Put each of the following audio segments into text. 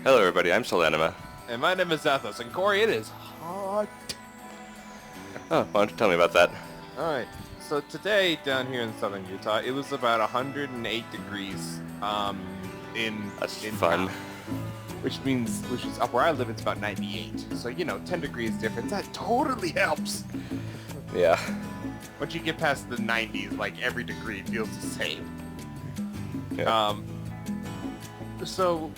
Hello everybody, I'm Solanima. And my name is Zathos, and Corey, it is hot. Oh, why don't you tell me about that? Alright, so today down here in southern Utah, it was about 108 degrees That's in fun. town, which is up where I live, it's about 98. So, 10 degrees difference, that totally helps. Yeah. Once you get past the 90s, like every degree feels the same. Yeah. So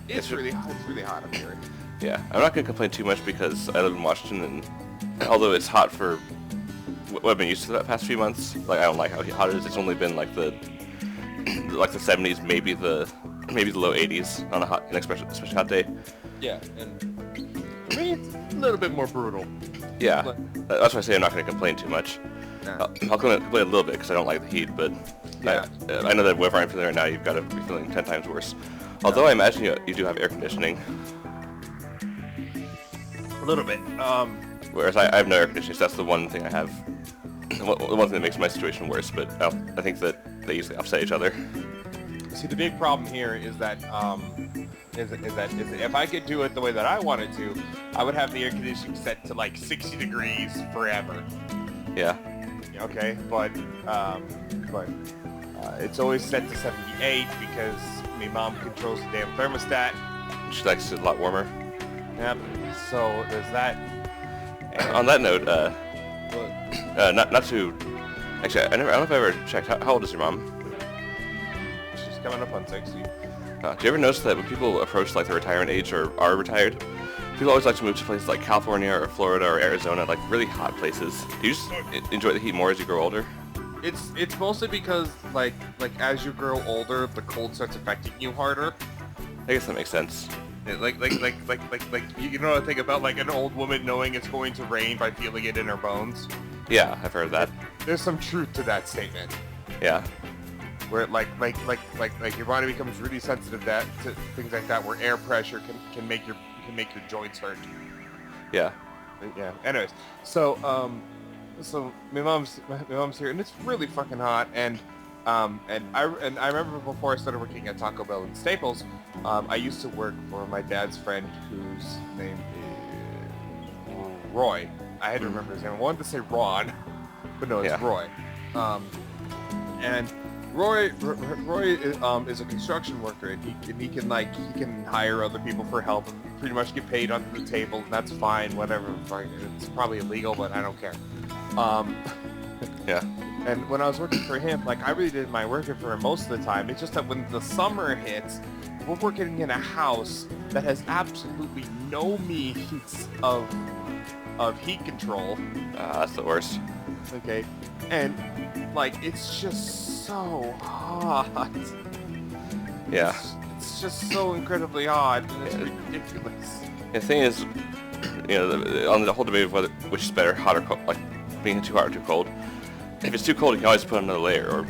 it's really hot up here. Yeah, I'm not going to complain too much because I live in Washington, and although it's hot for what I've been used to the past few months, like I don't like how hot it is. It's only been like the 70s, maybe the low 80s on an especially hot day. Yeah, and for me it's a little bit more brutal. Yeah, But, that's why I say I'm not going to complain too much. nah. I'll complain a little bit because I don't like the heat, but Yeah. I know that wherever I'm feeling right now, you've got to be feeling 10 times worse. Although I imagine you do have air conditioning. A little bit. Whereas I have no air conditioning, so that's the one thing I have. The one thing that makes my situation worse, but I think that they usually offset each other. See, the big problem here is that is that if I could do it the way that I wanted to, I would have the air conditioning set to like 60 degrees forever. Yeah. Okay, but it's always set to 78 because my mom controls the damn thermostat. She likes it a lot warmer. Yep. So there's that. And On that note, well, not to actually, I don't know if I ever checked. How old is your mom? she's coming up on 60. Do you ever notice that when people approach like the retirement age or are retired, people always like to move to places like California or Florida or Arizona, like really hot places? Do you just enjoy the heat more as you grow older? It's mostly because like as you grow older, the cold starts affecting you harder. I guess that makes sense. Like you know the thing about like an old woman knowing it's going to rain by feeling it in her bones. Yeah, I've heard that. There's some truth to that statement. Yeah. Where like your body becomes really sensitive to things like that, where air pressure can make your joints hurt. Yeah. Yeah. Anyways, so my mom's here, and it's really fucking hot, and I remember before I started working at Taco Bell and Staples, I used to work for my dad's friend whose name is Roy. I had to remember his name. I wanted to say Ron, but no, it's Yeah. Roy. And Roy is a construction worker, and he can hire other people for help and pretty much get paid under the table, and that's fine, whatever. It's probably illegal, but I don't care. Yeah. And when I was working for him, like, I really didn't mind working for him most of the time. It's just that when the summer hits, we're working in a house that has absolutely no means of heat control. That's the worst. Okay, and like it's just so hot. Yeah. It's just so incredibly hot, and it's ridiculous. The thing is, on the whole debate of whether which is better, hot or cold, like being too hot or too cold. If it's too cold, you can always put on another layer, or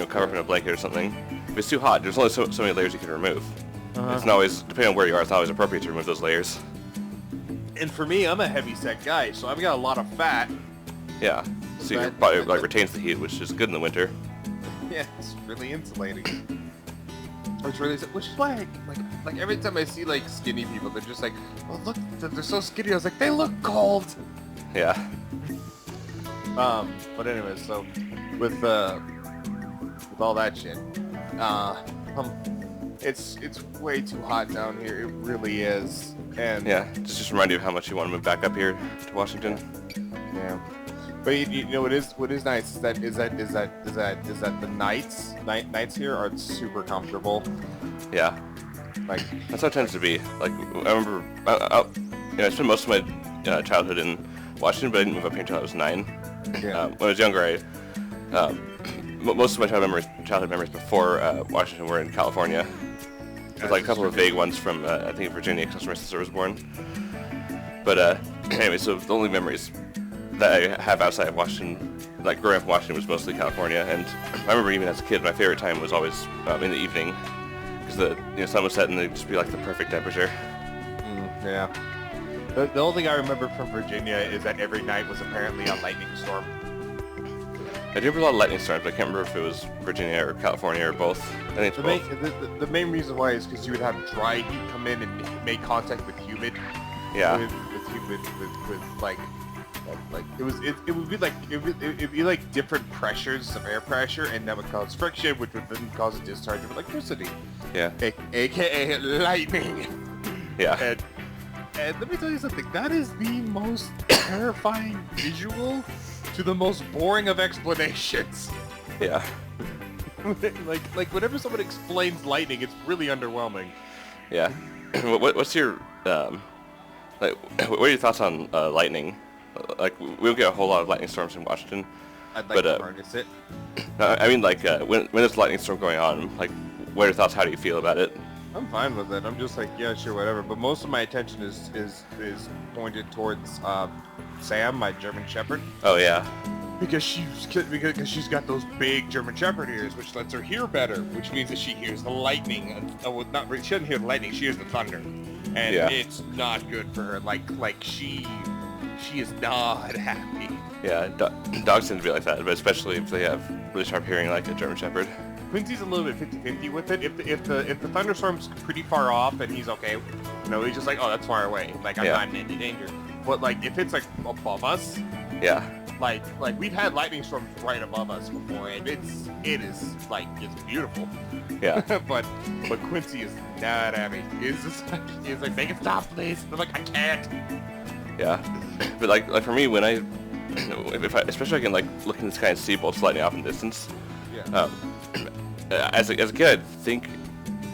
cover up in a blanket or something. If it's too hot, there's only so many layers you can remove. It's not always, depending on where you are, it's not always appropriate to remove those layers. And for me, I'm a heavy-set guy, so I've got a lot of fat. Yeah. So your body like retains the heat, which is good in the winter. Yeah, it's really insulating. Which is why, like every time I see like skinny people, they're just like, "Oh, look, they're so skinny." I was like, "They look cold." Yeah. But anyway, so with all that shit, it's way too hot down here. It really is. And Yeah. Just remind you of how much you want to move back up here to Washington. yeah. But you know what is nice is that the nights here are super comfortable. Yeah. Like That's how it tends to be. Like I remember, I spent most of my childhood in Washington, but I didn't move up here until I was 9. yeah. When I was younger, most of my childhood memories before Washington were in California. With like a couple of vague ones from I think Virginia, because that's where I was born. But anyway, so the only memories that I have outside of Washington, like growing up in Washington, was mostly California. And I remember even as a kid, my favorite time was always in the evening, because the sun was setting, and it'd just be like the perfect temperature. Yeah. The only thing I remember from Virginia is that every night was apparently a lightning storm. I do remember a lot of lightning storms, but I can't remember if it was Virginia or California or both. I think it's both. The main reason why is because you would have dry heat come in and make contact with humid. Yeah. With like it would be like different pressures of air pressure, and that would cause friction, which would then cause a discharge of electricity. Yeah. AKA lightning. Yeah. And let me tell you something. That is the most terrifying visual to the most boring of explanations. Yeah. like whenever someone explains lightning, it's really underwhelming. Yeah. What's your what are your thoughts on lightning? Like, we don't get a whole lot of lightning storms in Washington. I'd like to harness it. I mean, like, when there's a lightning storm going on, like, what are your thoughts? How do you feel about it? I'm fine with it. I'm just like, yeah, sure, whatever. But most of my attention is pointed towards Sam, my German Shepherd. Oh yeah. Because she's got those big German Shepherd ears, which lets her hear better. Which means that she hears the lightning. She doesn't hear the lightning. She hears the thunder, and it's not good for her. Like she is not happy. Yeah, dogs tend to be like that, but especially if they have really sharp hearing, like a German Shepherd. Quincy's a little bit 50-50 with it. If the thunderstorm's pretty far off and he's okay, he's just like, oh, that's far away. Like, I'm not in any danger. But like, if it's like above us, like we've had lightning storms right above us before, and it's beautiful. Yeah. but Quincy is not happy. He's like, make it stop, please. I'm like, I can't. Yeah. But like for me, when especially I can like look in the sky and see bolts lightning off in the distance. Yeah. As a kid, I think,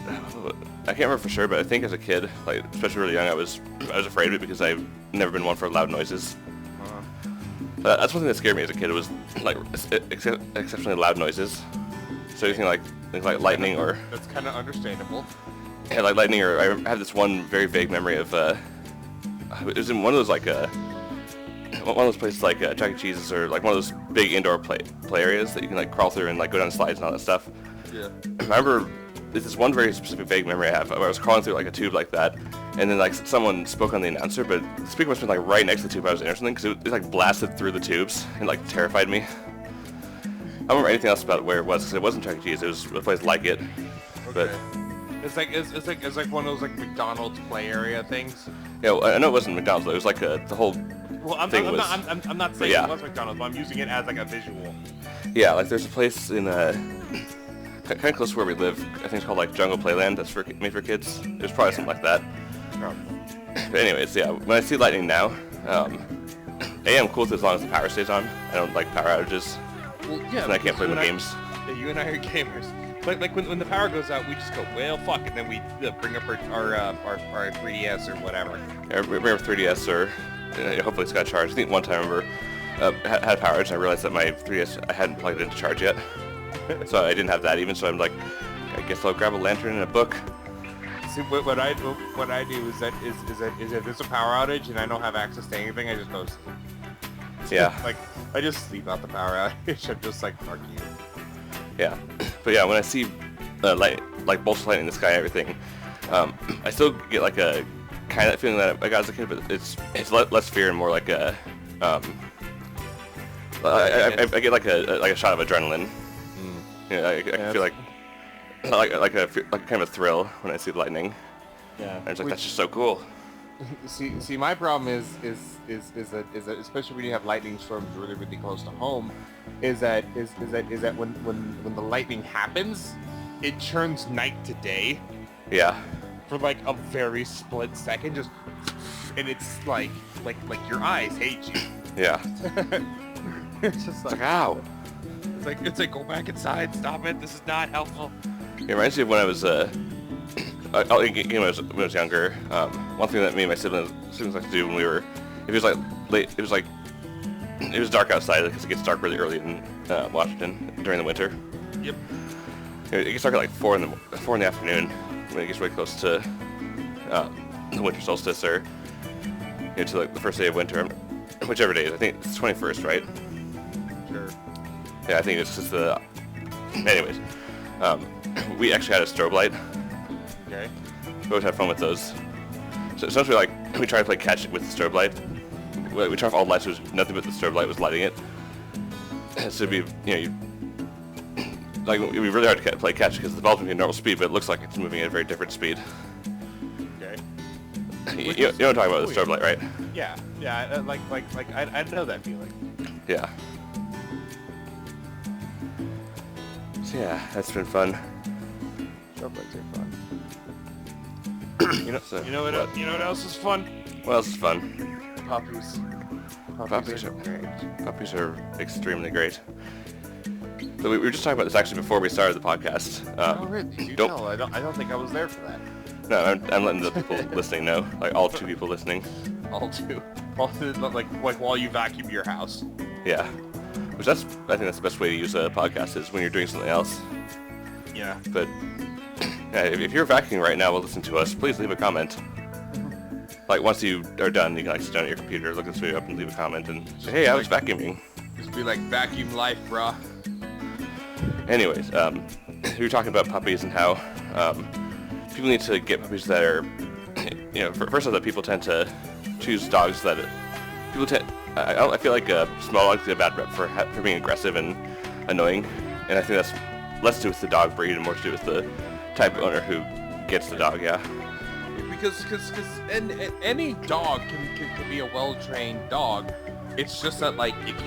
I can't remember for sure, but I think as a kid, like especially really young, I was afraid of it because I've never been one for loud noises. That's one thing that scared me as a kid. It was like exceptionally loud noises. So anything like lightning or. That's kind of understandable. Yeah, like lightning, or I have this one very vague memory of. It was in one of those like one of those places like Jack E. Cheese's, or like one of those big indoor play areas that you can like crawl through and like go down slides and all that stuff. Yeah. I remember there's this one very specific vague memory I have where I was crawling through like a tube like that, and then like someone spoke on the announcer, but the speaker must have been like right next to the tube I was in or something, because it like blasted through the tubes and like terrified me. I don't remember anything else about where it was, because it wasn't Chuck E. Cheese. It was a place like it. Okay. But it's like one of those like McDonald's play area things. Yeah, I know it wasn't McDonald's, though. It was like the whole thing was. I'm not saying it was McDonald's, but I'm using it as like a visual. Yeah, like there's a place in kind of close to where we live. I think it's called like Jungle Playland. That's made for kids. It was probably something like that. But anyways, yeah. When I see lightning now, I'm cool with it as long as the power stays on. I don't like power outages. Well, yeah. And I can't play the games. You and I are gamers. Like when the power goes out, we just go, well, fuck, and then we bring up our 3DS or whatever. Yeah, bring up 3DS, or hopefully it's got charged. I think one time I remember had power outage, and I realized that my 3DS, I hadn't plugged it into charge yet. So I didn't have that even, so I'm like, I guess I'll grab a lantern and a book. See, what I do is that if there's a power outage and I don't have access to anything, I just go sleep. Yeah. Like, I just sleep out the power outage. I'm just like, fuck you. Yeah. But yeah, when I see like bolts of lightning in the sky and everything, I still get like a kind of feeling that I got as a kid, but it's less fear and more like a I get like a shot of adrenaline. I feel like kind of a thrill when I see lightning. Yeah. And it's like, that's just so cool. See, my problem is that especially when you have lightning storms really, really close to home, is that when the lightning happens, it turns night to day. Yeah. For like a very split second, just, and it's like your eyes hate you. Yeah. It's just like, ow. It's like go back inside, stop it. This is not helpful. It reminds me of when I was when I was younger. One thing that me and my siblings like to do when we were, it was like late, it was dark outside because it gets dark really early in Washington during the winter. Yep. It gets dark at like 4 in the afternoon when it gets really close to the winter solstice, or to like the first day of winter, whichever day it is. I think it's 21st, right? Sure. Yeah, I think it's just the. Anyways, we actually had a strobe light. Okay. We always have fun with those. So essentially, like, we try to play catch with the strobe light. We turn off all the lights, so nothing but the strobe light was lighting it. So it'd be, like it'd be really hard to play catch because the ball's moving at normal speed, but it looks like it's moving at a very different speed. Okay. You know what I'm talking about, the strobe light, right? Yeah, I know that feeling. Yeah. So yeah, that's been fun. Strobe lights are fun. So, you know what else is fun? What else is fun? Puppies. Puppies are great. Puppies are extremely great. So we were just talking about this actually before we started the podcast. Oh, really? You tell. I don't think I was there for that. No, I'm letting the people listening know, like all 2 people listening. All two, like while you vacuum your house. Yeah, which I think that's the best way to use a podcast is when you're doing something else. Yeah. But yeah, if you're vacuuming right now while listening to us, please leave a comment. Like once you are done, you can like sit down at your computer, look this video up, and leave a comment and say, "Hey, I was vacuuming." Just be like vacuum life, brah. Anyways, we were talking about puppies and how people need to get puppies that are, first of all, that people tend to choose dogs that people tend. I feel like small dogs get a bad rep for being aggressive and annoying, and I think that's less to do with the dog breed and more to do with the type of owner who gets the dog. Yeah. Because any dog can be a well-trained dog. It's just that like if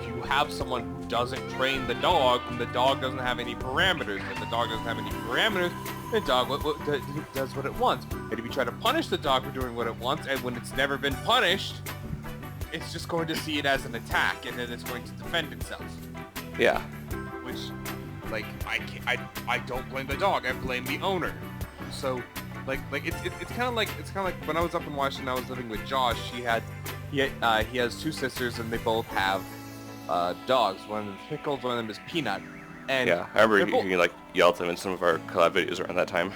you have someone who doesn't train the dog, and the dog doesn't have any parameters. If the dog doesn't have any parameters, the dog does what it wants. And if you try to punish the dog for doing what it wants, and when it's never been punished, it's just going to see it as an attack, and then it's going to defend itself. Yeah. Which, like, I don't blame the dog. I blame the owner. So. Like it's kind of like when I was up in Washington, I was living with Josh. He has 2 sisters, and they both have dogs. One of them is Pickles, one of them is Peanut. And yeah, I remember you like yell at them in some of our collab videos around that time.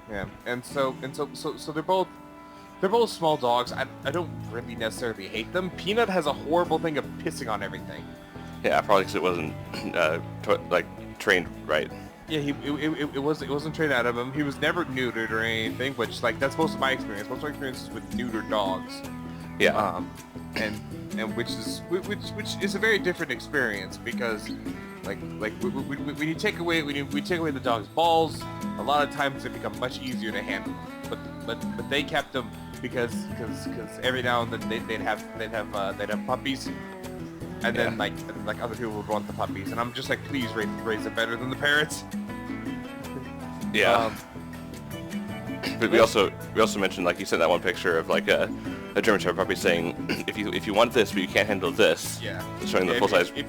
Yeah, and so they're both small dogs. I don't really necessarily hate them. Peanut has a horrible thing of pissing on everything. Yeah, probably because it wasn't trained right. Yeah, it wasn't trained out of him. He was never neutered or anything, which like that's most of my experience. Most of my experience is with neutered dogs. Yeah. And which is a very different experience because when you take away the dog's balls, a lot of times they become much easier to handle. But they kept them because every now and then they'd have puppies. And then like other people would want the puppies, and I'm just like, please raise it better than the parrots. Yeah. But we also mentioned, like, you sent that one picture of like a German Shepherd puppy saying, if you want this but you can't handle this. Yeah. Showing the full size. If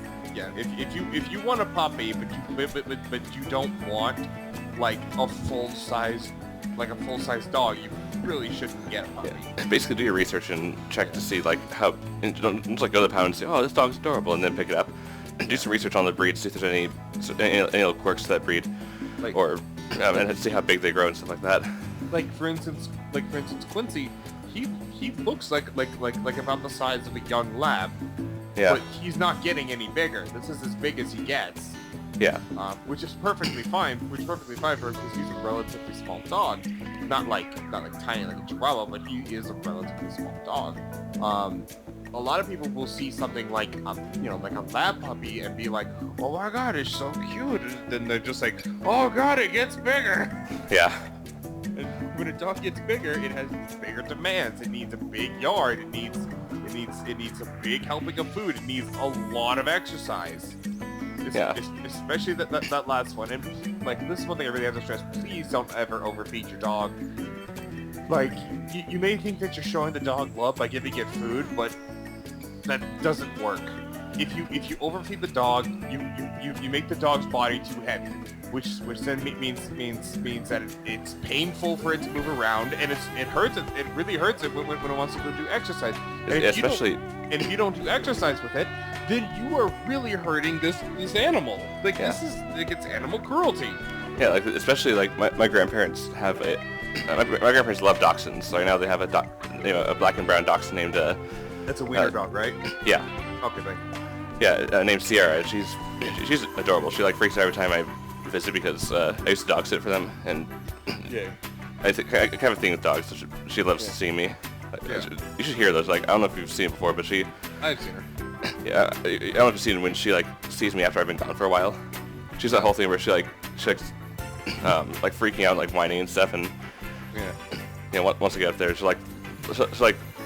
you want a puppy but you don't want like a full size dog, you really shouldn't get a puppy. Yeah. Basically, do your research and check to see like how. And don't just like go to the pound and say, oh, this dog's adorable, and then pick it up. And do some research on the breed, see if there's any little quirks to that breed, like, and see how big they grow and stuff like that. Like for instance, Quincy, he looks like about the size of a young lab. Yeah. But he's not getting any bigger. This is as big as he gets. Yeah. Which is perfectly fine. For him because he's a relatively small dog. Not like tiny like a Chihuahua, but he is a relatively small dog. A lot of people will see something like like a lab puppy and be like, oh my god, it's so cute. And then they're just like, oh god, it gets bigger. Yeah. And when a dog gets bigger, it has bigger demands. It needs a big yard. It needs a big helping of food. It needs a lot of exercise. Yeah. Especially that last one. And like this is one thing I really have to stress. Please don't ever overfeed your dog. Like you may think that you're showing the dog love by giving it food, but that doesn't work. If you overfeed the dog, you make the dog's body too heavy, which then means that it's painful for it to move around, and it hurts it. It really hurts it when it wants to go do exercise. And if you don't do exercise with it, then you are really hurting this animal. Like this is like it's animal cruelty. Yeah, like especially like my grandparents have a. My grandparents love dachshunds, so now they have a black and brown dachshund named. That's a wiener dog, right? Yeah. Okay, thank you. Yeah, named Sierra. She's adorable. She like freaks out every time I visit because I used to dog sit for them, and yeah, I have a thing with dogs. So she loves to see me. Yeah. You should hear those. Like, I don't know if you've seen it before, but I've seen her. yeah, I don't know if you've seen it when she like sees me after I've been gone for a while. She's that whole thing where she like like freaking out, like whining and stuff, and once I get up there, she's like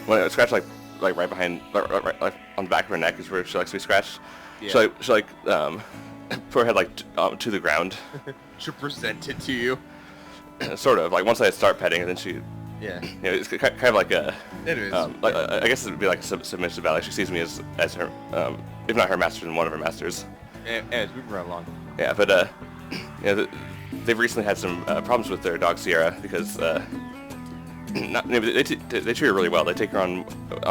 when I scratch like right behind, like on the back of her neck is where she likes to be scratched. Yeah. She like put her head like to the ground. To present it to you. Sort of like once I start petting, and then she. Yeah. It's kind of like a. It is. Like I guess it would be like a submissive valley. She sees me as her, if not her master, then one of her masters. As we run along. Yeah, but they've recently had some problems with their dog Sierra because they treat her really well. They take her on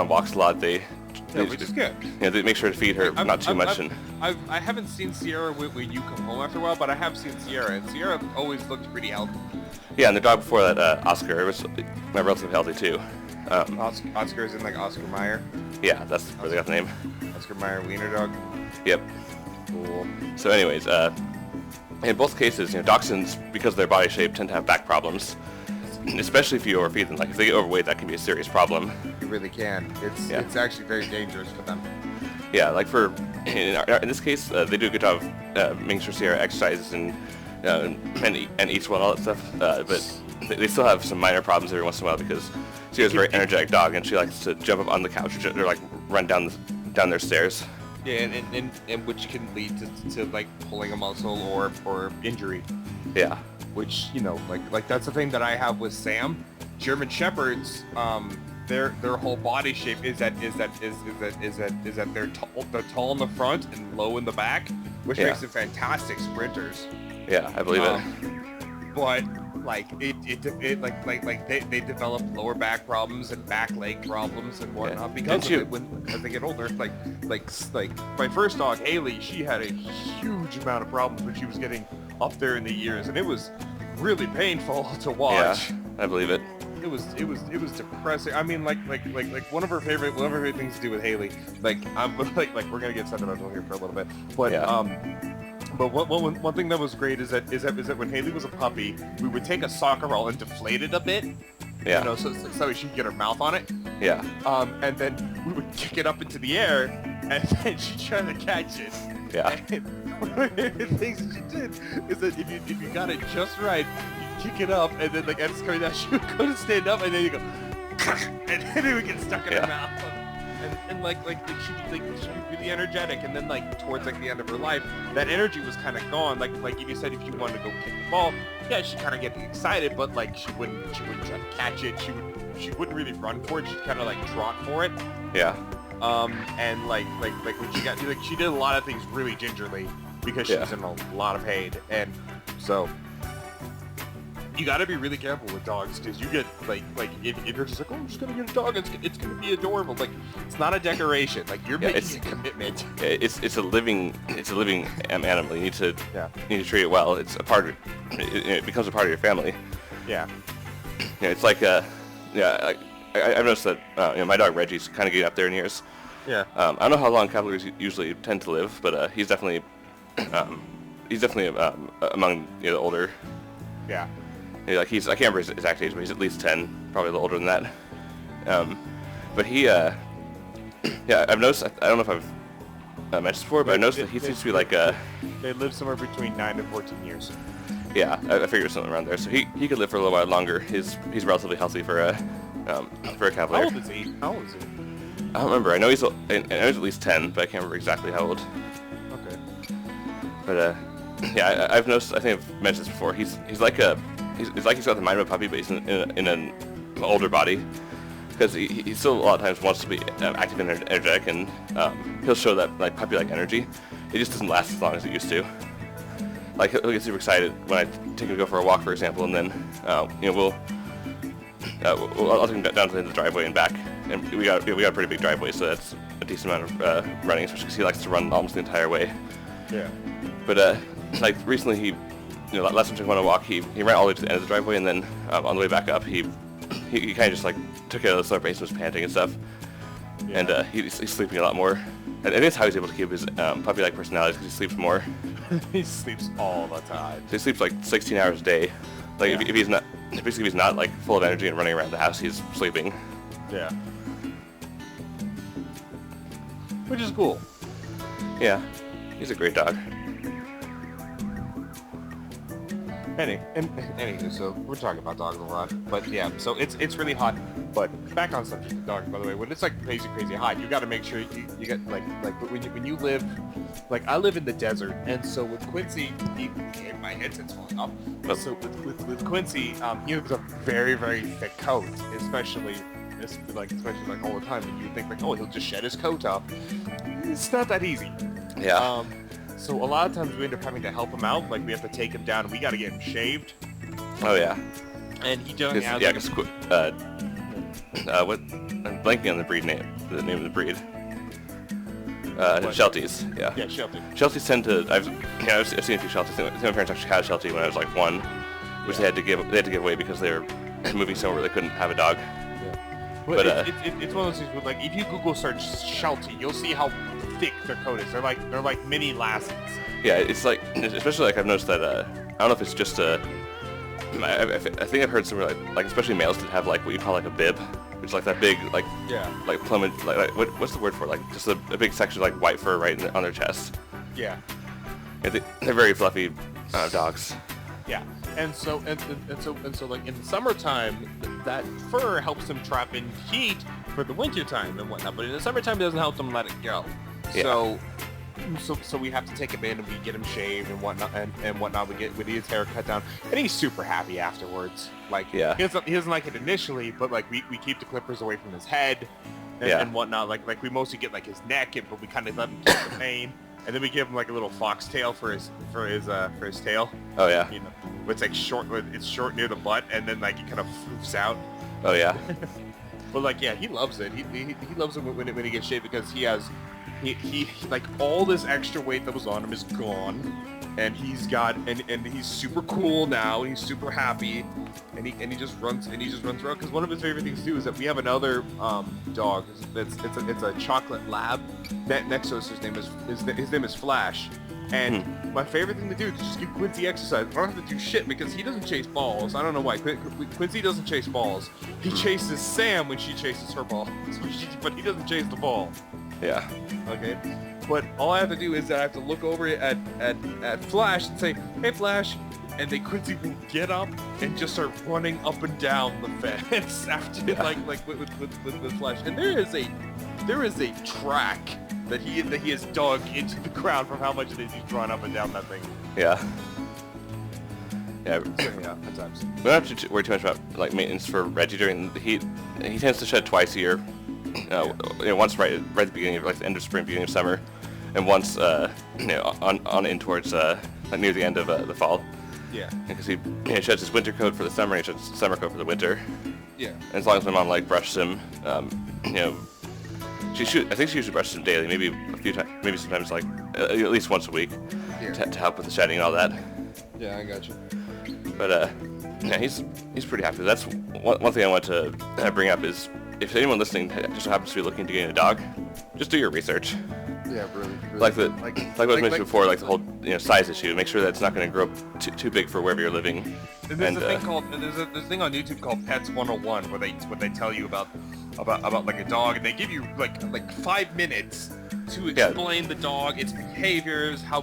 walks a lot. Which is good. Yeah, they make sure to feed her not too much. I haven't seen Sierra when you come home after a while, but I have seen Sierra, and Sierra always looked pretty healthy. Yeah, and the dog before that, Oscar, was relatively healthy too. Oscar is in like Oscar Mayer. Yeah, that's where they got the name. Oscar Mayer Wiener Dog. Yep. Cool. So anyways, in both cases, dachshunds, because of their body shape, tend to have back problems. Especially if you overfeed them. Like, if they get overweight, that can be a serious problem. You really can. It's actually very dangerous for them. Yeah, like in this case, they do a good job of making sure Sierra exercises and eats well and all that stuff. But they still have some minor problems every once in a while because Sierra's a very energetic dog, and she likes to jump up on the couch or like run down their stairs. Yeah, and which can lead to like pulling a muscle or injury. Yeah. Which, like that's the thing that I have with Sam. German Shepherds, their whole body shape is that they're tall in the front and low in the back, which makes them fantastic sprinters. Yeah, I believe it. But like they develop lower back problems and back leg problems and whatnot because of it as they get older. Like my first dog Haley, she had a huge amount of problems when she was getting up there in the years, and it was really painful to watch. Yeah, I believe it. It was depressing. I mean, like one of her favorite things to do with Haley. Like we're gonna get sentimental here for a little bit, but But one thing that was great is that when Haley was a puppy, we would take a soccer ball and deflate it a bit. Yeah. So she could get her mouth on it. Yeah. And then we would kick it up into the air, and then she'd try to catch it. Yeah. And one of the things she did is that if you got it just right, you kick it up, and then as it's coming down, she would go to stand up, and then you go, and then it would get stuck in her mouth. And she'd be really energetic, and then towards the end of her life, that energy was kind of gone. Like you said, if you wanted to go kick the ball, yeah, she'd kind of get excited, but she wouldn't try to catch it. She wouldn't really run for it. She'd kind of trot for it. Yeah. And when she got she did a lot of things really gingerly because she was in a lot of pain, and so. You gotta be really careful with dogs because you get if you're just oh, I'm just gonna get a dog, it's gonna be adorable. It's not a decoration. You're making a commitment. It's a living animal. You need to treat it well. It's a part of it becomes a part of your family. Yeah. It's like I've noticed that my dog Reggie's kind of getting up there in years. Yeah. I don't know how long Cavaliers usually tend to live, but he's definitely among the older. Yeah. I can't remember his exact age, but he's at least 10, probably a little older than that. But he, I've noticed, I don't know if I've mentioned before, but I noticed that he seems to be they live somewhere between 9 and 14 years. Yeah, I figured something around there. So he could live for a little while longer. He's relatively healthy for a Cavalier. How old is he? I don't remember. I know he's at least 10, but I can't remember exactly how old. Okay. But I've noticed. I think I've mentioned this before. He's like he's got the mind of a puppy, but he's in an older body. Because he still a lot of times wants to be active and energetic, and he'll show that puppy-like energy. It just doesn't last as long as it used to. He'll get super excited when I take him to go for a walk, for example, and then I'll take him down to the driveway and back, and we got a pretty big driveway, so that's a decent amount of running, especially because he likes to run almost the entire way. Yeah. But recently he, last time I took him on a walk, he ran all the way to the end of the driveway, and then on the way back up he kind of just took it out of the slower pace and was panting and stuff. Yeah. And he's sleeping a lot more. And I think that's how he's able to keep his puppy-like personality, because he sleeps more. He sleeps all the time. So he sleeps 16 hours a day. If he's not full of energy and running around the house, he's sleeping. Yeah. Which is cool. Yeah, he's a great dog. Anywho, so we're talking about dogs a lot, but yeah, so it's really hot. But back on subject of dogs, by the way, when it's like crazy hot, you got to make sure you get like when you live, like I live in the desert, and so with Quincy, my headset's falling off. So with Quincy, he has a very thick coat, especially like all the time. And you think like, oh, he'll just shed his coat off. It's not that easy. Yeah. So a lot of times we end up having to help him out. Like we have to take him down. We got to get him shaved. Oh yeah. And he doesn't have. Yeah, because what? I'm blanking on the breed name. The name of the breed. Shelties. Yeah. Yeah, Sheltie. Shelties tend to. I've seen a few Shelties. My parents actually had a Sheltie when I was like 1, which they had to give away because they were moving somewhere where they couldn't have a dog. Yeah. But it's one of those things where, like, if you Google search Sheltie, you'll see how thick their coat is. They're like mini Lassies. Yeah, it's like, especially like I've noticed that I don't know if it's just I think I've heard somewhere like especially males that have like what you call like a bib, which is like that big like plumage what's the word for it? Like just a big section of like white fur right on their chest. Yeah. And they're very fluffy dogs. Yeah. And so like in the summertime, that fur helps them trap in heat for the winter time and whatnot. But in the summertime, it doesn't help them let it go. Yeah. So we have to take him in and we get him shaved and whatnot and whatnot. We get his hair cut down, and he's super happy afterwards. Like he doesn't like it initially, but like we keep the clippers away from his head and whatnot. Like we mostly get like his neck, but we kind of let him keep the mane. And then we give him like a little foxtail for his tail. Oh yeah. You know, it's like short. It's short near the butt, and then like it kind of floofs out. Oh yeah. But like yeah, he loves it. He loves it when he gets shaved because he like all this extra weight that was on him is gone, and he's super cool now. And he's super happy, and he just runs around. Because one of his favorite things to do is that we have another dog. It's a chocolate lab. Next to us, his name is Flash. And my favorite thing to do is just give Quincy exercise. I don't have to do shit because he doesn't chase balls. I don't know why. Quincy doesn't chase balls. He chases Sam when she chases her ball, but he doesn't chase the ball. Yeah. Okay. But all I have to do is that I have to look over at Flash and say, "Hey, Flash," and then Quincy will get up and just start running up and down the fence after like with Flash. And there is a track that he has dug into the ground from how much it is he's drawn up and down that thing. Yeah. Yeah. Yeah, at times. We don't have to worry too much about like maintenance for Reggie during the heat. He tends to shed twice a year. Once right at the beginning of like the end of spring, beginning of summer, and once on in towards like near the end of the fall. Yeah. Because he sheds his winter coat for the summer, and he sheds his summer coat for the winter. Yeah. And as long as my mom like brushes him, I think she usually brushes him daily, maybe a few times, maybe sometimes like at least once a week, to help with the shedding and all that. Yeah, I got you. But yeah, he's pretty happy. That's one thing I want to bring up is if anyone listening just happens to be looking to get a dog, just do your research. Yeah, really. Like what I was mentioned before, like the whole size issue. Make sure that it's not going to grow up too big for wherever you're living. There's a thing on YouTube called Pets 101 where they tell you about like a dog, and they give you like 5 minutes to explain the dog, its behaviors, how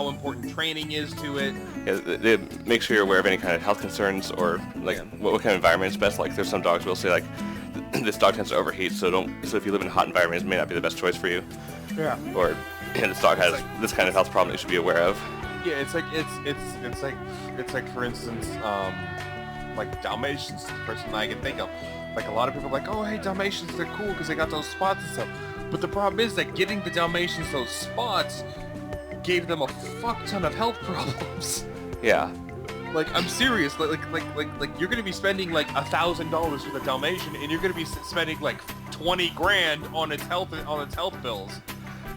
important training is to it. Yeah, they make sure you're aware of any kind of health concerns or like what kind of environment is best. Like there's some dogs will say like this dog tends to overheat, so if you live in a hot environment, it may not be the best choice for you. Yeah. Or this dog has this kind of health problem that you should be aware of. Yeah, it's like for instance, like Dalmatians, the person I can think of. Like a lot of people are like, oh hey, Dalmatians, they're cool because they got those spots and stuff. But the problem is that getting the Dalmatians those spots gave them a fuck ton of health problems. Yeah. Like I'm serious. Like you're gonna be spending like $1,000 for the Dalmatian, and you're gonna be spending like 20 grand on its health bills.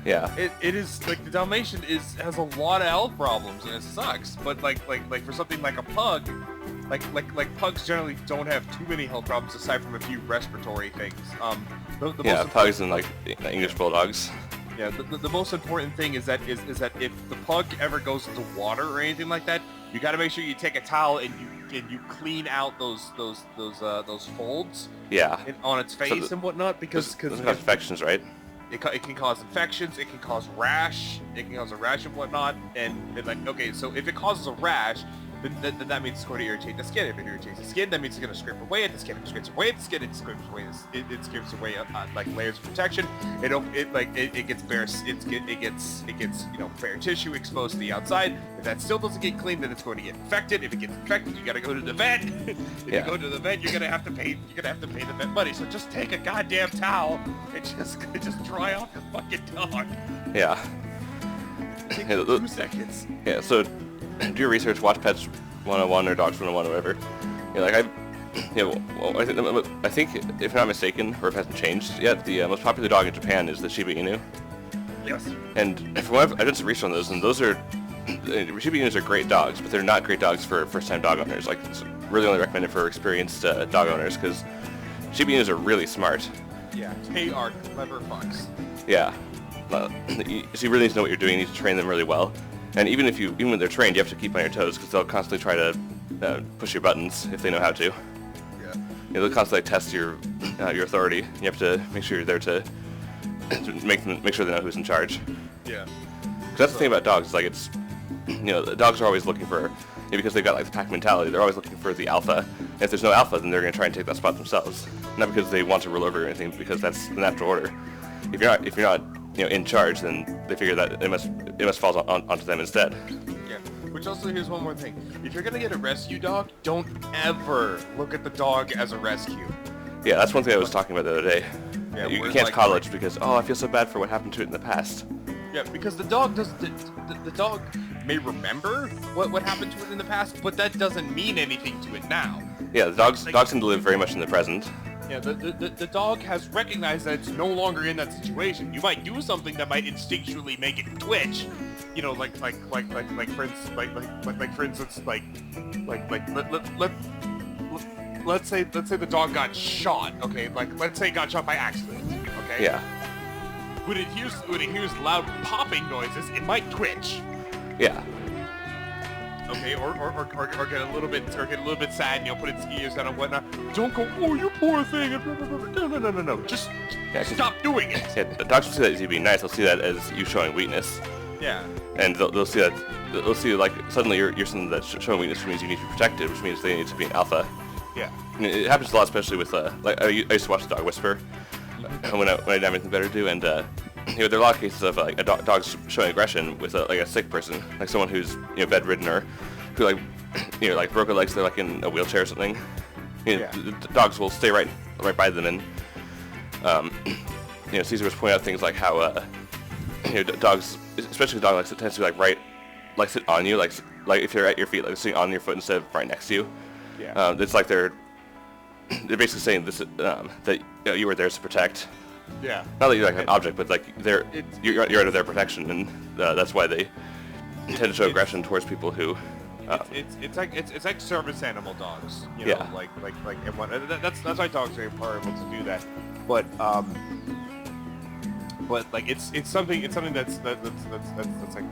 Yeah. It is like the Dalmatian has a lot of health problems and it sucks. But like for something like a pug, like pugs generally don't have too many health problems aside from a few respiratory things. Pugs and like English bulldogs. Yeah, the most important thing is that if the pug ever goes into water or anything like that, you got to make sure you take a towel and you clean out those folds. Yeah. On its face and whatnot, because those cause infections, right? It can cause infections. It can cause rash. It can cause a rash and whatnot. And like, okay, so if it causes a rash, then that means it's going to irritate the skin. If it irritates the skin, that means it's going to scrape away at the skin. If it scrapes away at the skin, it scrapes away. It scrapes away like layers of protection. It gets bare. It gets bare tissue exposed to the outside. If that still doesn't get clean, then it's going to get infected. If it gets infected, you got to go to the vet. If you go to the vet, you're gonna have to pay the vet money. So just take a goddamn towel and just dry off your fucking dog. Yeah. Take 2 seconds. Yeah. So do your research. Watch Pets 101 or Dogs 101 or whatever. I think if I'm not mistaken, or if it hasn't changed yet, the most popular dog in Japan is the Shiba Inu. Yes. And from what I did some research on those, and those are Shiba Inus are great dogs, but they're not great dogs for first-time dog owners. Like, it's really only recommended for experienced dog owners, because Shiba Inus are really smart. Yeah, they are clever fucks. Yeah. So you really need to know what you're doing. You need to train them really well. And even when they're trained, you have to keep on your toes, because they'll constantly try to push your buttons if they know how to. Yeah. They'll constantly test your authority. You have to make sure you're there to make sure they know who's in charge. Yeah. Because that's the thing about dogs. Like, it's the dogs are always looking for, because they've got like the pack mentality. They're always looking for the alpha. And if there's no alpha, then they're going to try and take that spot themselves. Not because they want to rule over or anything, because that's the natural order. If you're not in charge, then they figure that it must fall onto them instead. Yeah. Which also, here's one more thing. If you're gonna get a rescue dog, don't ever look at the dog as a rescue. Yeah, that's one thing I was talking about the other day. Yeah, you can't coddle it because, I feel so bad for what happened to it in the past. Yeah, because the dog the dog may remember what happened to it in the past, but that doesn't mean anything to it now. Yeah, the dogs tend to live very much in the present. Yeah, the dog has recognized that it's no longer in that situation. You might do something that might instinctually make it twitch. For instance, let's say the dog got shot. Okay, let's say it got shot by accident. Okay. Yeah. When it hears loud popping noises, it might twitch. Yeah. Okay, or get a little bit sad, put its ears down and whatnot. Don't go, oh, you poor thing. No. Just stop doing it. Yeah, dogs will see that as you being nice. They'll see that as you showing weakness. Yeah. And they'll see that. They'll see like suddenly you're something that's showing weakness, which means you need to be protected, which means they need to be an alpha. Yeah. And it happens a lot, especially with I used to watch The Dog Whisperer when I didn't have anything better to do, and there are a lot of cases of like dogs showing aggression with a sick person, like someone who's bedridden or who like broke their legs, they're like in a wheelchair or something. The dogs will stay right by them, and Caesar was pointing out things like how dogs, especially the dog likes it tends to be like sit on you, like if you're at your feet, like sitting on your foot instead of right next to you. Yeah. It's like they're basically saying this that you were theirs to protect. Yeah. Not that you're like an object, but like you're under their protection, and that's why they tend to show aggression towards people who. It's like service animal dogs. Yeah. Like and what, that's why dogs are able to do that. But like it's something that's like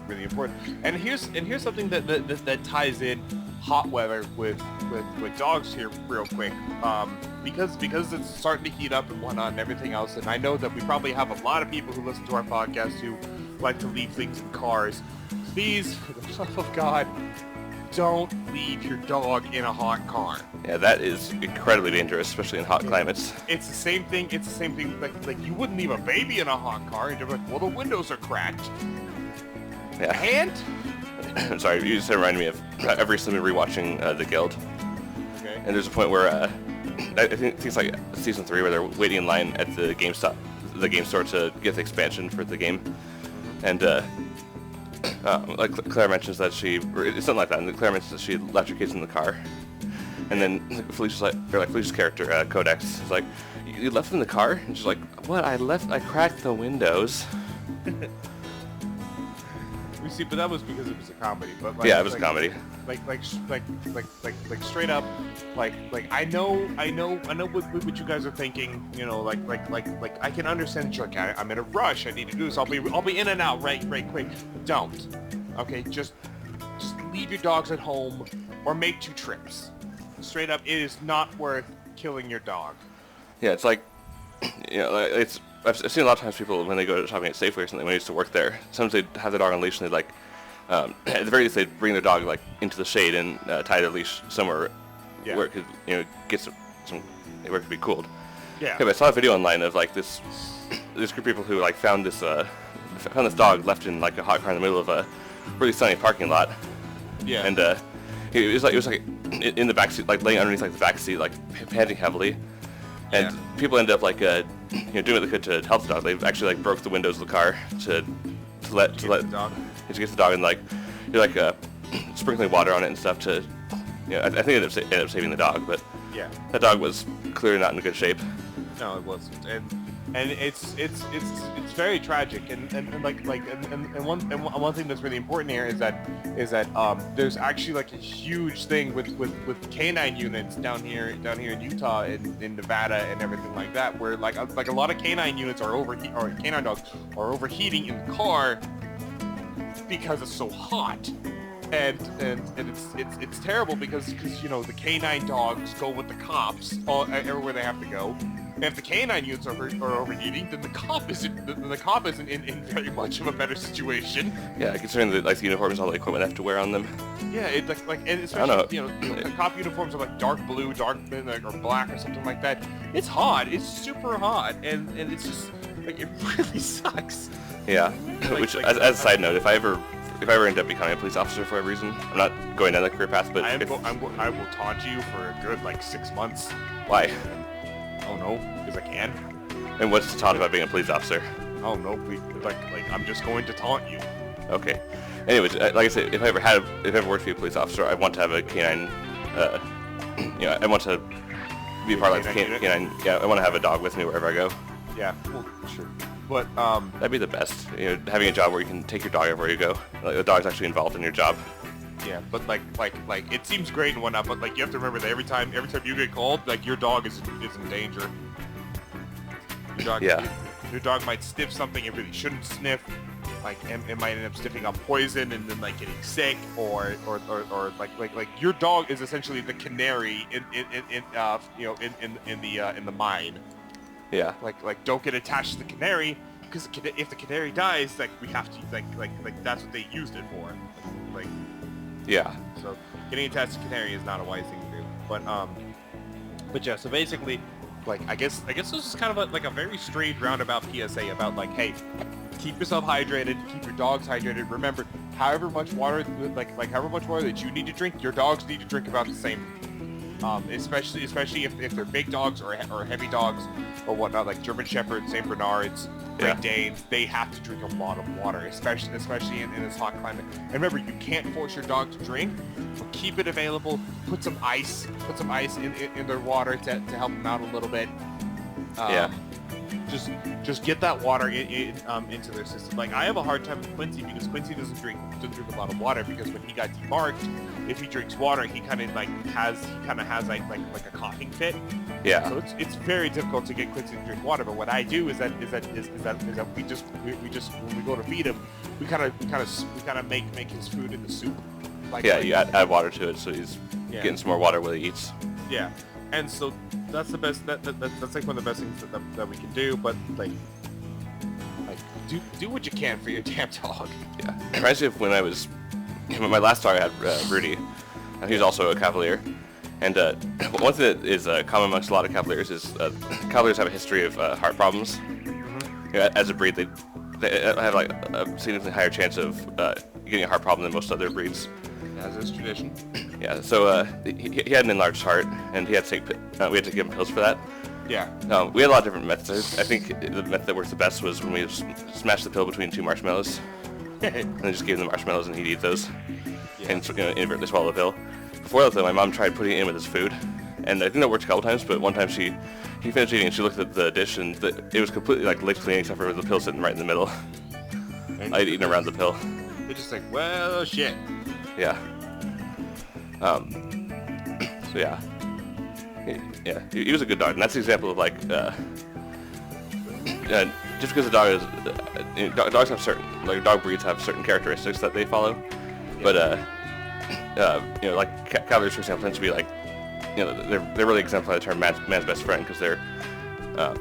really important. And here's something that ties in hot weather with dogs here real quick, because it's starting to heat up and whatnot and everything else. And I know that we probably have a lot of people who listen to our podcast who like to leave things in cars. Please, for the love of God, don't leave your dog in a hot car. Yeah, that is incredibly dangerous, especially in hot climates. It's the same thing. Like you wouldn't leave a baby in a hot car, and you're like, well, the windows are cracked. Yeah. And I'm sorry, you just reminded me of I've recently been rewatching The Guild. Okay. And there's a point where I think it's like season 3 where they're waiting in line at the game store to get the expansion for the game, and like Claire mentions that it's something like that, and Claire mentions that she left her kids in the car, and then Felicia's character Codex is like, you left them in the car, and she's like, what? I cracked the windows. We see, but that was because it was a comedy. But yeah, it was a comedy. Like straight up, like I know what you guys are thinking. Like I can understand. Like I'm in a rush. I need to do this. I'll be in and out right quick. Don't. Okay, just leave your dogs at home or make 2 trips. Straight up, it is not worth killing your dog. Yeah, it's like, I've seen a lot of times people when they go shopping at Safeway or something when I used to work there. Sometimes they'd have their dog on leash and they'd at the very least they'd bring their dog into the shade and tie their leash somewhere where it could get some where it could be cooled. Yeah. But I saw a video online of this group of people who found this dog left in a hot car in the middle of a really sunny parking lot. Yeah. And it was in the backseat, laying underneath the backseat, panting heavily. And people end up doing what they could to help the dog. They actually broke the windows of the car to get the dog and sprinkling water on it and stuff to I think it ended up saving the dog, but that dog was clearly not in good shape. No, it wasn't, and it's very tragic, and one thing that's really important here is that there's actually a huge thing with canine units down here in Utah and in Nevada and everything like that, where a lot of canine units or canine dogs are overheating in the car because it's so hot. And it's terrible because the canine dogs go with the cops everywhere they have to go. And if the canine units are overheating, then the cop isn't in very much of a better situation. Yeah, considering the uniforms and all the equipment they have to wear on them. Yeah, and especially the cop uniforms are dark blue, or black or something like that. It's hot. It's super hot, and it's just it really sucks. Yeah. Which as a side note, if I ever end up becoming a police officer for whatever reason, I'm not going down that career path, but I will taunt you for a good 6 months. Why? I don't know, because I can. And what's to taunt about being a police officer? I don't know, I'm just going to taunt you. Okay. Anyways, like I said, if I ever worked to be a police officer, I want to have a canine. I want to be a part of the canine. Yeah, I want to have a dog with me wherever I go. Yeah, well, sure. But that'd be the best. Having a job where you can take your dog everywhere you go. The dog's actually involved in your job. Yeah, but it seems great and whatnot, but you have to remember that every time you get called, your dog is in danger. Your dog might sniff something it really shouldn't sniff. It might end up sniffing up poison and then getting sick, or your dog is essentially the canary in the mine. Yeah. Don't get attached to the canary, because if the canary dies, we have to that's what they used it for. Yeah. So getting attached to canary is not a wise thing to do. But yeah. So basically, I guess this is kind of a very strange roundabout PSA about hey, keep yourself hydrated, keep your dogs hydrated. Remember, however much water that you need to drink, your dogs need to drink about the same. Especially if they're big dogs or heavy dogs or whatnot, like German Shepherds, Saint Bernards, Great Danes. They have to drink a lot of water, especially in this hot climate. And remember, you can't force your dog to drink, but keep it available. Put some ice in their water to help them out a little bit. Just get that water into their system. I have a hard time with Quincy because Quincy doesn't drink a lot of water, because when he got debarked, if he drinks water, he kind of has a coughing fit. Yeah. So it's very difficult to get Quincy to drink water. But what I do is that we just when we go to feed him, we kind of make his food into soup. You add water to it, so he's getting some more water while he eats. Yeah. And so that's the best. That's one of the best things that we can do. But do what you can for your damn dog. Yeah. It reminds me of when I was my last dog. I had Rudy. He was also a Cavalier. And one thing that is common amongst a lot of Cavaliers is Cavaliers have a history of heart problems. Mm-hmm. As a breed, they have a significantly higher chance of getting a heart problem than most other breeds. As is tradition. Yeah, so he had an enlarged heart, and he had to we had to give him pills for that. Yeah. We had a lot of different methods. I think the method that worked the best was when we smashed the pill between 2 marshmallows, and then just gave him the marshmallows, and he'd eat those, and inadvertently swallow the pill. Before that, though, my mom tried putting it in with his food, and I think that worked a couple times. But one time he finished eating, and she looked at the dish, and it was completely licked clean except for the pill sitting right in the middle. I'd eaten around the pill. They're just well, shit. Yeah. So yeah. He was a good dog, and that's the example of just because a dog is dogs have certain dog breeds have certain characteristics that they follow, but like Cavaliers, for example, tend to be like, they're really exemplify the term man's best friend, because they're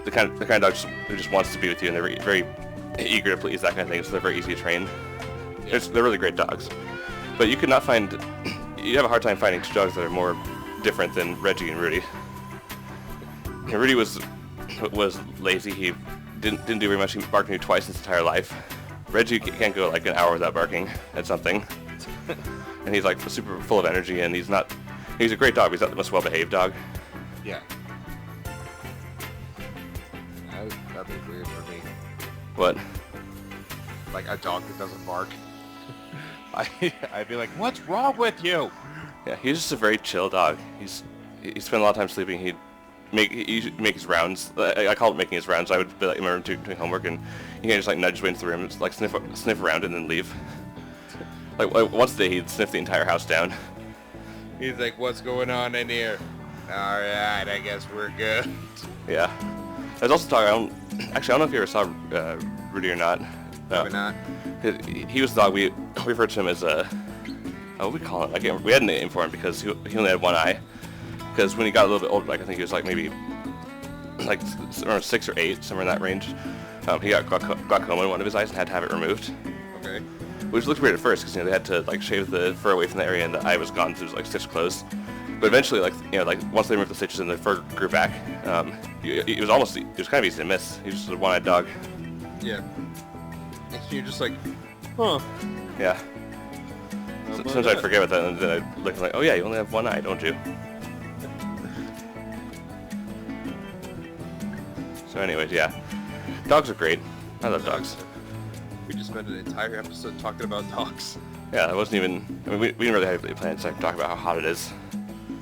the kind of dog who just wants to be with you, and they're very eager to please, that kind of thing. So they're very easy to train. Yeah. They're really great dogs. But you have a hard time finding two dogs that are more different than Reggie and Rudy. Rudy was lazy. He didn't do very much. He barked at me twice in his entire life. Reggie can't go like an hour without barking at something. And he's like super full of energy, and he's a great dog. He's not the most well-behaved dog. Yeah. That'd be weird for me. What? Like a dog that doesn't bark. I'd be like, what's wrong with you? Yeah, he's just a very chill dog. He spent a lot of time sleeping. He'd make his rounds. I call it making his rounds. I would be like, remember doing homework, and he can just like nudge his way into the room, and just, like sniff around and then leave. Like once a day, he'd sniff the entire house down. He's like, what's going on in here? Alright, I guess we're good. Yeah. There's also a dog, I don't know if you ever saw Rudy or not. Probably not. He was the dog, we referred to him as what do we call him? We had a name for him because he only had one eye. Because when he got a little bit older, like I think he was like maybe like around 6 or 8, somewhere in that range, he got glaucoma in one of his eyes and had to have it removed. Okay. Which looked weird at first, because they had to like shave the fur away from the area, and the eye was gone, so it was like stitched closed. But eventually, like once they removed the stitches and the fur grew back, it was kind of easy to miss. He was just a one-eyed dog. Yeah. And you're just like, huh. Yeah. Sometimes I'd forget about that, and then I'd look like, oh yeah, you only have one eye, don't you? So anyways, yeah. Dogs are great. I love dogs. We just spent an entire episode talking about dogs. Yeah, that wasn't even... I mean, we didn't really have any plans to talk about how hot it is.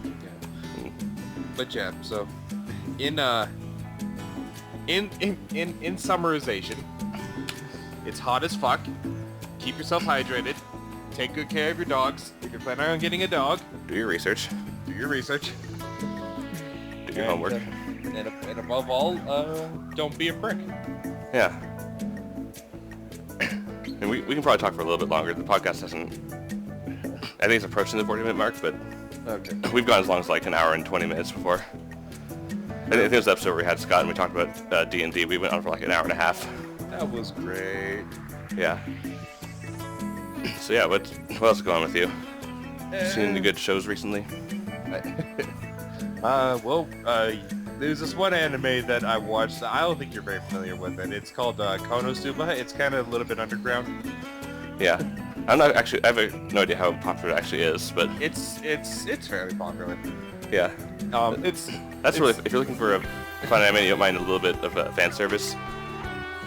Yeah. But yeah, so... In summarization, it's hot as fuck. Keep yourself hydrated. Take good care of your dogs. If you're planning on getting a dog, Do your research. do your research. Do your homework. And above all, don't be a prick. Yeah. And we can probably talk for a little bit longer. The podcast hasn't... I think it's approaching the 40-minute mark, but Okay. we've gone as long as like an hour and 20 minutes before. I think it was the episode where we had Scott and we talked about D&D. We went on for like an hour and a half. That was great. Yeah. So yeah, what else is going on with you? Seen any good shows recently? There's this one anime that I watched. I don't think you're very familiar with it. It's called Konosuba. It's kind of a little bit underground. Yeah. I'm not actually... I have no idea how popular it actually is, but... It's fairly popular. Yeah. That's really... If you're looking for a fun anime, you don't mind a little bit of fan service,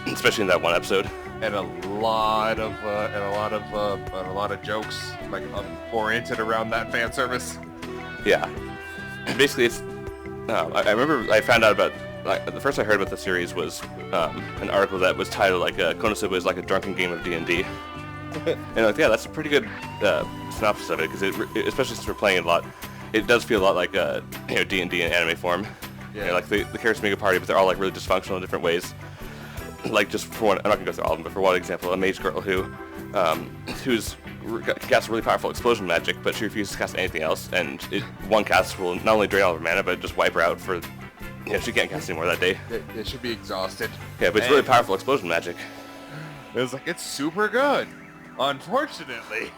especially in that one episode. And a lot of jokes like oriented around that fan service. Yeah. Basically, it's... I remember I found out about... the first I heard about the series was an article that was titled like Konosuba is like a drunken game of D&D. And like, yeah, that's a pretty good synopsis of it, because especially since we're playing it a lot, it does feel a lot like D&D in anime form. Yeah. Like the characters make a party, but they're all like really dysfunctional in different ways. Like just for one, I'm not gonna go through all of them, but for one example, a mage girl who's casts really powerful explosion magic, but she refuses to cast anything else, and one cast will not only drain all of her mana, but just wipe her out for... she can't cast anymore that day. It should be exhausted. Yeah, but it's really powerful explosion magic. It's like, it's super good. Unfortunately.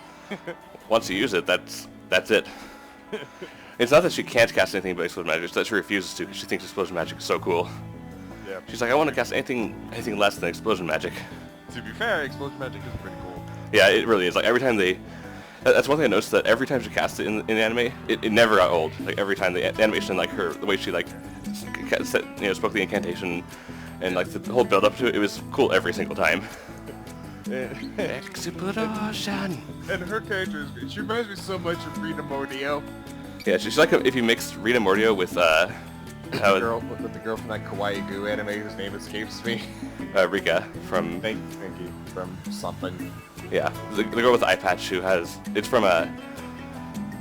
Once you use it, that's it. It's not that she can't cast anything but explosion magic, it's that she refuses to because she thinks explosion magic is so cool. Yeah. She's like, I want to cast anything less than explosion magic. To be fair, explosion magic is pretty cool. Yeah, it really is. Like every time that's one thing I noticed, that every time she cast it in the anime, it never got old. Like every time the animation, like the way she like spoke the incantation, and like the whole build up to it, it was cool every single time. Explosion. And her character is great. She reminds me so much of Rita Mordio. Yeah, she's like if you mixed Rita Mordio with the girl from that Kawaii Goo anime whose name escapes me. Rika from... Thank you. From something. Yeah, the girl with the eye patch who has... It's from I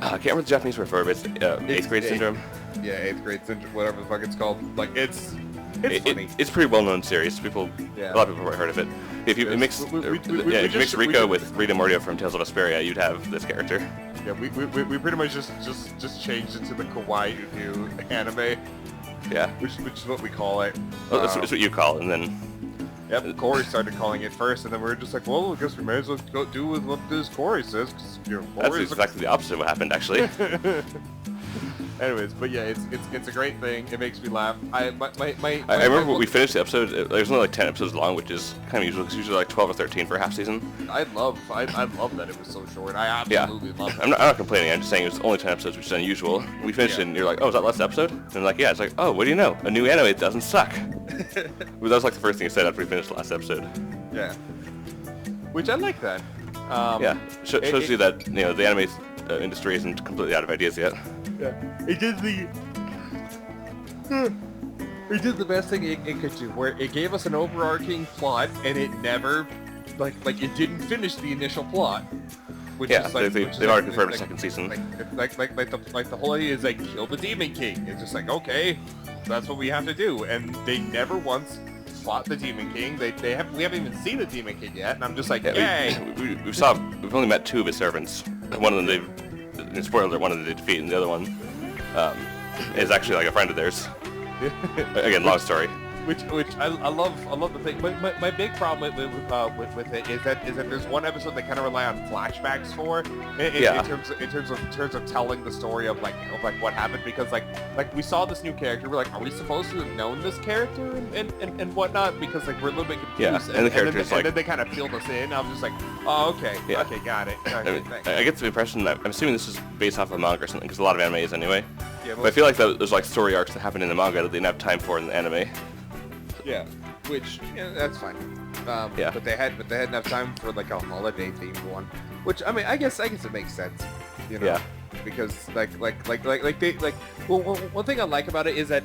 can't remember the Japanese word for it, but it's 8th grade syndrome. Yeah, 8th grade syndrome, whatever the fuck it's called. Like, it's funny. It's a pretty well-known series. A lot of people have probably heard of it. If you mix Rika with Rita Mordio from Tales of Vesperia, you'd have this character. Yeah, we pretty much just changed it to the kawaii new anime, Yeah. which is what we call it. Well, that's what you call it, and then... Yep, Corey started calling it first, and then we were just like, well, I guess we may as well go do with what this Corey says, because, That's exactly the opposite of what happened, actually. Anyways, but yeah, it's a great thing. It makes me laugh. I remember when we finished the episode, it was only like 10 episodes long, which is kind of usual, because usually like 12 or 13 for a half season. I love that it was so short. I absolutely love it. I'm not complaining, I'm just saying it was only 10 episodes, which is unusual. We finished it, and you're like, oh, is that last episode? And I'm like, yeah. It's like, oh, what do you know? A new anime doesn't suck. That was like the first thing you said after we finished the last episode. Yeah. Which I like that. Yeah, shows you that, you know, the anime industry isn't completely out of ideas yet. Yeah. It did the best thing it could do, where it gave us an overarching plot, and it never, like it didn't finish the initial plot. Which Yeah, is like, they've already confirmed a second season. Like the whole idea is like kill the Demon King. It's just like, okay, that's what we have to do, and they never once fought the Demon King. We haven't even seen the Demon King yet, and I'm just like, yay! We've only met 2 of his servants. One of them spoiler alert, one of them they defeat, and the other one is actually like a friend of theirs. Again, long story. Which I love the thing. But my big problem with it is that there's one episode they kind of rely on flashbacks for in terms of telling the story of like what happened, because like we saw this new character, we're like, are we supposed to have known this character and whatnot, because like we're a little bit confused. Yeah, and the character's and then they kind of filled us in. I was just like, oh, okay, yeah. Okay, got it. Okay, I get the impression that, I'm assuming this is based off of a manga or something, because a lot of anime is anyway. Yeah, but I feel like there's like story arcs that happen in the manga that they didn't have time for in the anime. Yeah, which that's fine. Yeah. But they hadn't enough time for like a holiday themed one, which I mean, I guess it makes sense, you know. Yeah. Because one thing I like about it is that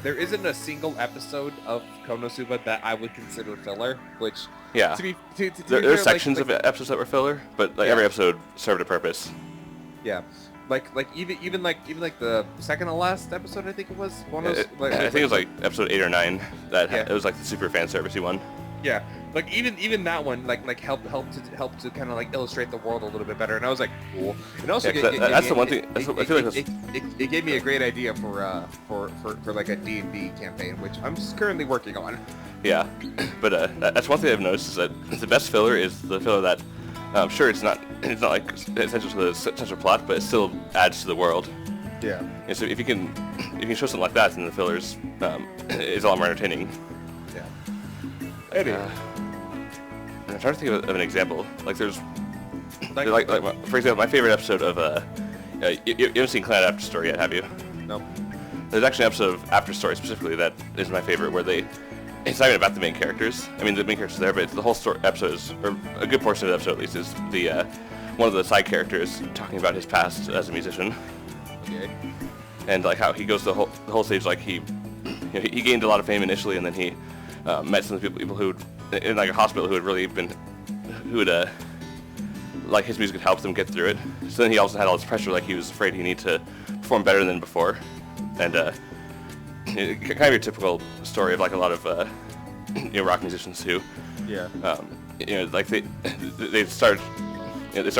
there isn't a single episode of Konosuba that I would consider filler, which Yeah. There are sections of episodes that were filler, but like every episode served a purpose. Yeah. Even the second to last episode, I think it was one of those, I think it was like episode 8 or 9 that it was like the super fan servicey one. Yeah, like even that one helped to kind of like illustrate the world a little bit better, and I was like, cool. And also, that's the one thing. I feel like it gave me a great idea for like a D&D campaign, which I'm currently working on. Yeah, but that's one thing I've noticed is that the best filler is the filler that. Sure, it's not like essential to the central plot, but it still adds to the world. Yeah. And so if you can show something like that, then the fillers is a lot more entertaining. Yeah. Anyway. I'm trying to think of an example. Like there's, like for example, my favorite episode of you haven't seen Clan After Story yet, have you? No. There's actually an episode of After Story specifically that is my favorite, where it's not even about the main characters. I mean, the main characters are there, but the whole episode is, or a good portion of the episode at least, is the one of the side characters talking about his past as a musician. Okay. And like how he goes the whole stage, like he gained a lot of fame initially, and then he met some people who in like a hospital who had really been, like his music had helped them get through it. So then he also had all this pressure, like he was afraid he needed to perform better than before, and kind of your typical story of like a lot of rock musicians who like they start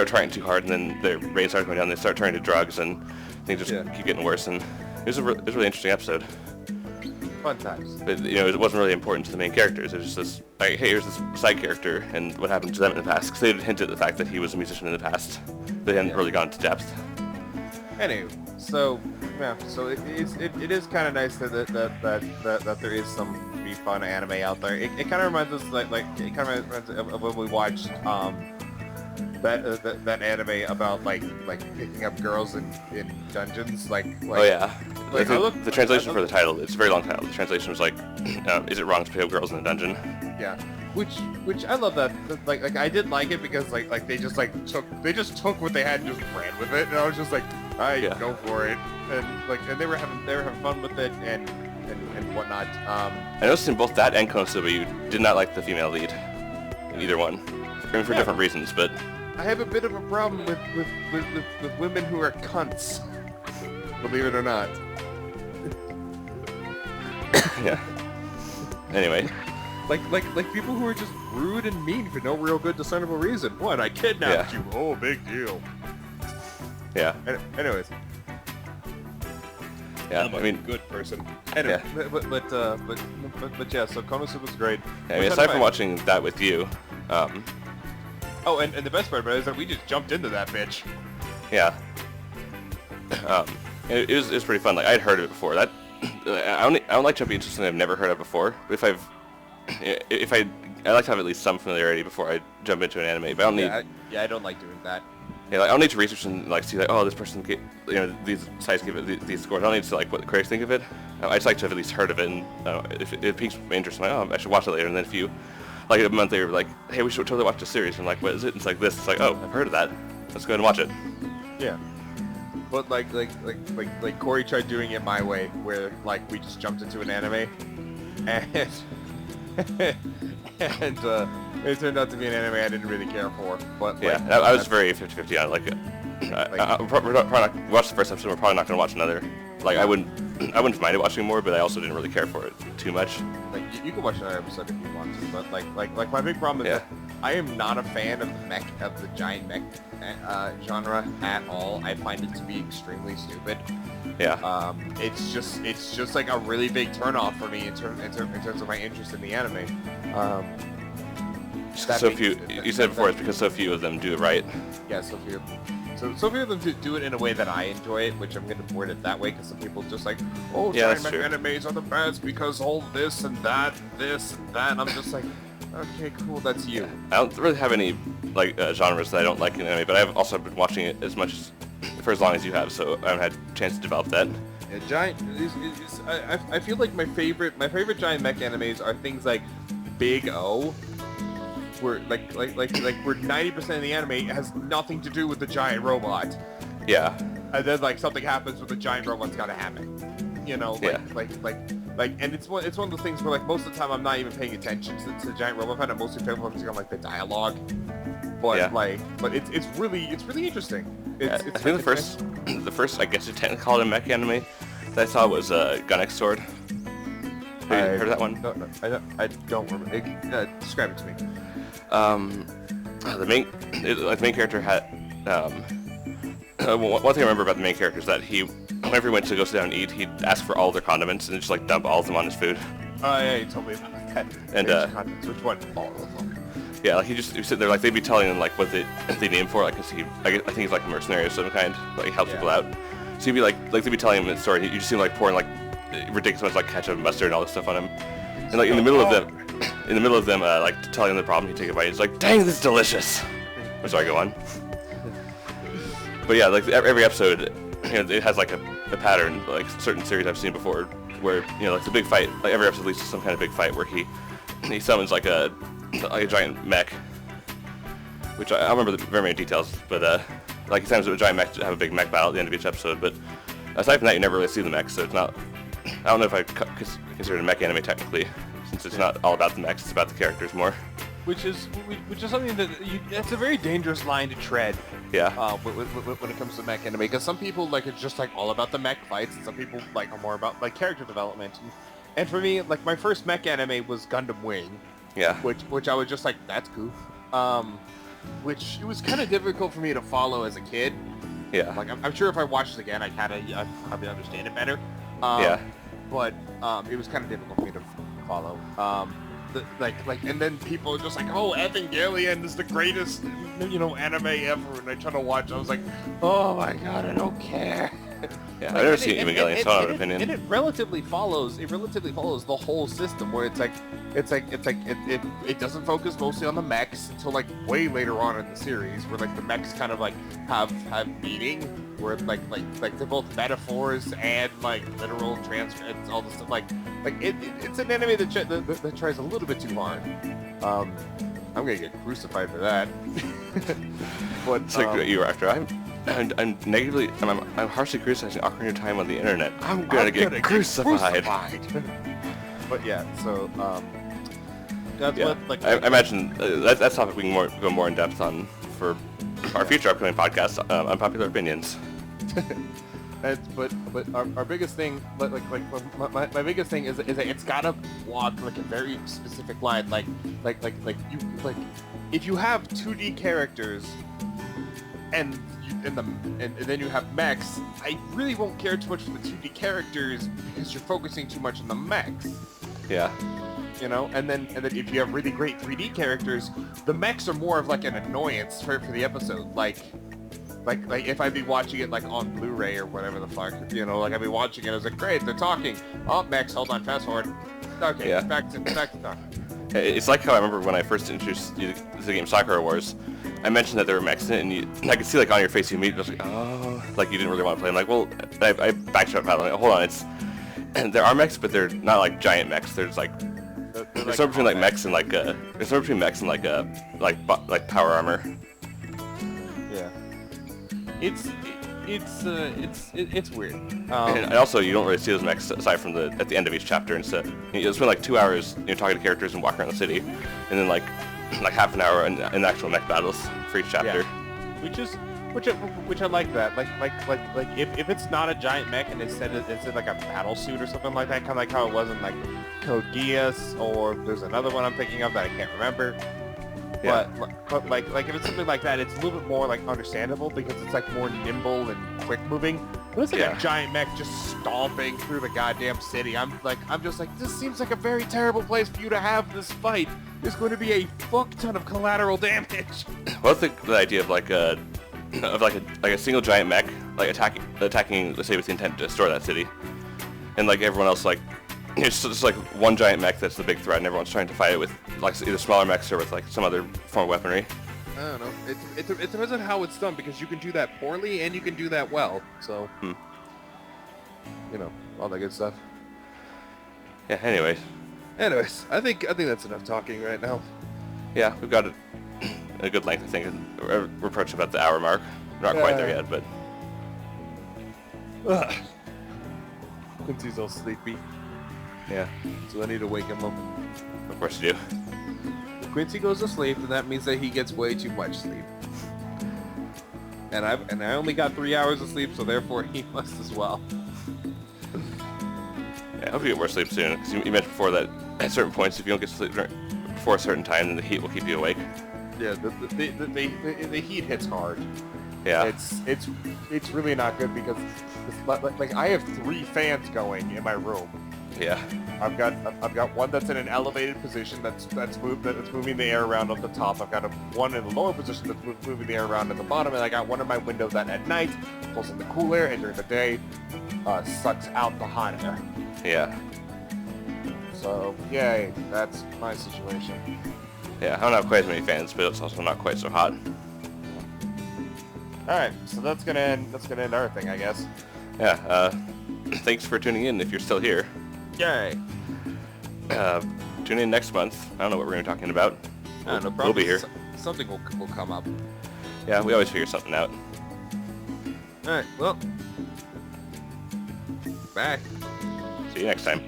trying too hard, and then their brain starts going down. They start turning to drugs, and things just keep getting worse. And it was a really interesting episode. Fun times. But it wasn't really important to the main characters. It was just this like, hey, here's this side character and what happened to them in the past, because they had hinted at the fact that he was a musician in the past. They hadn't really gone into depth. Anyway, so it is kind of nice that there is some pretty fun anime out there. It kind of reminds us it kind of reminds of when we watched that anime about like picking up girls in dungeons. Oh yeah. The translation for the title, it's a very long title. The translation was like, is it wrong to pick up girls in a dungeon? Yeah. Which I love that. Like I did like it because like they just took what they had and just ran with it, and I was just like, go for it, and they were having fun with it and whatnot. I noticed in both that and Konosuba you did not like the female lead in either one. I mean, for different reasons, but I have a bit of a problem with women who are cunts. Believe it or not. Yeah. Anyway. Like people who are just rude and mean for no real good discernible reason. What? I kidnapped you. Oh, big deal. Yeah. Anyways. Yeah, I'm I mean, a good person. Anyway, yeah. but yeah, so Konosuba's great. I mean, aside from watching that with you, oh, and the best part about it is that we just jumped into that bitch. yeah, it was pretty fun. Like, I'd heard of it before. That I don't like jumping into something I've never heard of before. But if I like to have at least some familiarity before I jump into an anime. But I don't need. I don't like doing that. Yeah, like, I don't need to research and like see like, oh, this person, these sites give it these scores. I don't need to like what the critics think of it. I just like to have at least heard of it, and if it piques my interest, I'm like, oh, I should watch it later. And then if you, like a month later, like, hey, we should totally watch the series. I'm like, what is it? It's like this. It's like, oh, I've heard of that. Let's go ahead and watch it. Yeah. But like Corey tried doing it my way, where like we just jumped into an anime, and and it turned out to be an anime I didn't really care for. But like, yeah, I was very 50-50 on it. We're probably not watch the first episode. We're probably not going to watch another. Like I wouldn't mind it watching more, but I also didn't really care for it too much. Like you can watch another episode if you want to, but like my big problem is that I am not a fan of the giant mech genre at all. I find it to be extremely stupid. Yeah. It's just like a really big turnoff for me in terms of my interest in the anime. So few. You said before it's because so few of them do it right. Yeah, so few. So few of them do it in a way that I enjoy it, which I'm going to word it that way because some people just like, oh, giant mech animes are the best because all this and that and this and that. And I'm just like, okay, cool, that's you. I don't really have any like genres that I don't like in anime, but I've also been watching it for as long as you have, so I haven't had a chance to develop that. Yeah, giant. I feel like my favorite giant mech animes are things like Big O, where like where 90% of the anime has nothing to do with the giant robot. Yeah. And then like something happens with the giant robot's gotta happen. You know, and it's one of those things where like most of the time I'm not even paying attention to the giant robot fight. I'm mostly focusing on like the dialogue. But but it's really interesting. I think the first I guess you technically call it a mech anime that I saw was Gun Sword. Have you heard of that one? No, I don't remember. Describe it to me. The main character had one thing I remember about the main character is that whenever he went to go sit down and eat, he'd ask for all their condiments and just like dump all of them on his food. Oh yeah, you told me about that. And condiments, which one? All of them. Yeah, like he'd sit there, like they'd be telling him like what they name for, like, cause I think he's like a mercenary of some kind, like he helps people out. So he'd be like they'd be telling him the story. You just see him like pouring like ridiculous amounts like ketchup and mustard and all this stuff on him, and like in the middle of them, like telling him the problem, he'd take a bite. He's like, "Dang, this is delicious." I'm sorry, go on. But yeah, like every episode, it has like a pattern, like certain series I've seen before, where like the big fight, like every episode leads to some kind of big fight where he summons like a giant mech, which I don't remember the very many details, but like he summons a giant mech to have a big mech battle at the end of each episode. But aside from that, you never really see the mech, so it's not. I don't know if I consider it a mech anime technically, since it's not all about the mechs; it's about the characters more. Which is something that's a very dangerous line to tread. Yeah. When it comes to mech anime, because some people like it's just like all about the mech fights, and some people like are more about like character development. And for me, like my first mech anime was Gundam Wing. Yeah. Which I was just like, that's cool. Which it was kind of difficult for me to follow as a kid. Yeah. Like I'm sure if I watched it again, I'd probably understand it better. Yeah. But it was kind of difficult for me to follow. And then people are just like, oh, Evangelion is the greatest, anime ever, and I try to watch. I was like, oh my god, I don't care. Yeah, I've never seen Evangelion, so I don't have an opinion. And it relatively follows the whole system, where it doesn't focus mostly on the mechs until like way later on in the series, where like the mechs kind of like have meaning, where like they're both metaphors and like literal and all this stuff. It's an anime that tries a little bit too hard. I'm gonna get crucified for that. But it's like you, actor. I'm harshly criticizing Ocarina of Time on the internet. I'm gonna get crucified. But yeah, so that's what I imagine that's topic we can go more in depth on for our future upcoming podcast, Unpopular Opinions. But our biggest thing, my biggest thing is that it's gotta walk like a very specific line, like if you have 2D characters and then you have mechs. I really won't care too much for the 2D characters because you're focusing too much on the mechs. Yeah. You know, and then if you have really great 3D characters, the mechs are more of like an annoyance for the episode. Like if I'd be watching it like on Blu-ray or whatever the fuck, you know, like I'd be watching it, I was like, great, they're talking. Oh, mechs, hold on, fast forward. Okay, Yeah. back to talking. It's like how I remember when I first introduced you to the game Sakura Wars, I mentioned that there were mechs in it, and I could see like on your face you immediately was like, oh, like you didn't really want to play. I'm like, well, I backed up, like, hold on, there are mechs, but they're not like giant mechs. There's like there's something between like mechs and like there's something between mechs and like power armor. Yeah. It's weird. And also, you don't really see those mechs aside from at the end of each chapter. Instead, you spend like 2 hours talking to characters and walking around the city, and then like half an hour in actual mech battles for each chapter. Yeah. Which I like that. Like if it's not a giant mech and instead it's like a battle suit or something like that, kind of like how it was in like Code Geass, or there's another one I'm thinking of that I can't remember. Yeah. But like if it's something like that, it's a little bit more like understandable because it's like more nimble and quick moving. But it's like a giant mech just stomping through the goddamn city. I'm just like, this seems like a very terrible place for you to have this fight. There's going to be a fuck ton of collateral damage. What's the idea of like a single giant mech like attacking, let's say, with the intent to destroy that city, and like everyone else like it's just like one giant mech that's the big threat, and everyone's trying to fight it with like either smaller mechs or with like some other form of weaponry. I don't know. It depends on how it's done, because you can do that poorly and you can do that well. So, you know, all that good stuff. Yeah. Anyways, I think that's enough talking right now. Yeah, we've got a good length. I think we're approaching about the hour mark. We're not quite there yet, but. Quincy's all sleepy. Yeah. So I need to wake him up. Of course you do. Quincy goes to sleep, and that means that he gets way too much sleep. And I only got 3 hours of sleep, so therefore he must as well. Yeah, I hope you get more sleep soon, because you mentioned before that at certain points, if you don't get to sleep before a certain time, then the heat will keep you awake. Yeah, the heat hits hard. Yeah. It's really not good because like I have 3 fans going in my room. Yeah. I've got one that's in an elevated position that's moving the air around on the top. I've got one in the lower position that's moving the air around at the bottom, and I got one in my window that at night pulls in the cool air, and during the day sucks out the hot air. Yeah. So yay, that's my situation. Yeah, I don't have quite as many fans, but it's also not quite so hot. All right, so that's gonna end our thing, I guess. Yeah. Thanks for tuning in if you're still here. Yay. Tune in next month. I don't know what we're going to be talking about. I don't know, probably we'll be here. Something will come up. Yeah, we always figure something out. Alright, well. Bye. See you next time.